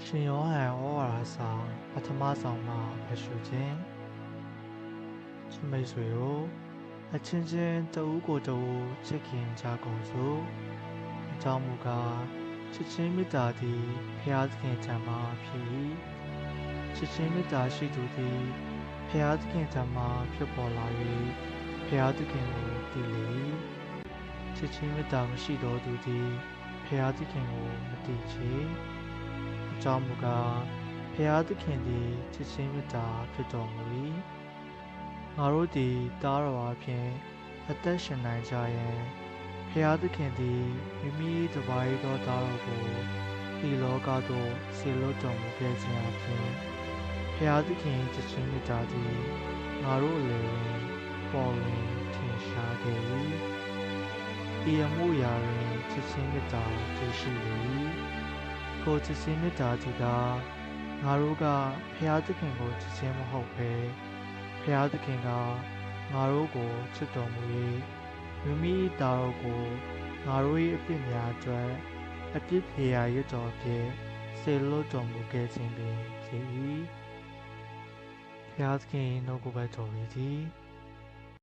ရှင်ယောဟန်ဩဝါဒစာပထမဆောင်မှာဖတ်ရှုခြင်းချစ်မိတ်ဆွေတို့အချင်းချင်းတဦးကိုတဦးချစ်ခင်ကြကုန်စို့အကြောင်းမူကားချစ်ချင်းမေတ္တာသည်ဖျားသခင်ထံမှဖြစ်၏ချစ်ချင်းမေတ္တာရှိသူသည်ဖျားသခင်ထံမှဖြစ်ပေါ်လာ၍ဖျားသခင်ကိုတည်လေ၏ချစ်ချင်းမေတ္တာမရှိသောသူသည်ဖျားသခင်ကိုမတည်ချေအကြောင်းမူကားဖျားသခင်သည်ချစ်ချင်းမေတ္တာဖြစ်တော်မူ၏ငါတို့သည်တားတော်အဖြစ်အသက်ရှင်နိုင်ကြရန်ဖျားသခင်သည်မိမိတစ်ပါးသောသားတော်ကိုဒီလောကသို့ဆေလွတ်တော်မူခဲ့ခြင်းအပြင်ဖျားသခင်ချစ်ချင်းမေတ္တာသည်ငါတို့အလယ်တွင်ပေါ်လွင်ထင်ရှားခဲ့၏ဤအမှုရာတွင်ချစ်ချင်းမေတ္တာတည်ရှိ၏ကိုချစ်ချင်းမေတ္တာသည်ကငါတို့ကဖျားသခင်ကိုချစ်ခြင်းမဟုတ်ဘဲဖျားသခင်ကငါတို့ကိုချစ်တော်မူ၍မိမိသားတော်ကိုငါတို့၏အပြစ်များအတွက်အပြစ်ဖြေရာရတော်ဖြင့်ဆေလွတ်တော်မူခဲ့ခြင်းပင်ဖြစ်၏ဖျားသခင်နှုတ်ကပတ်တော်သည်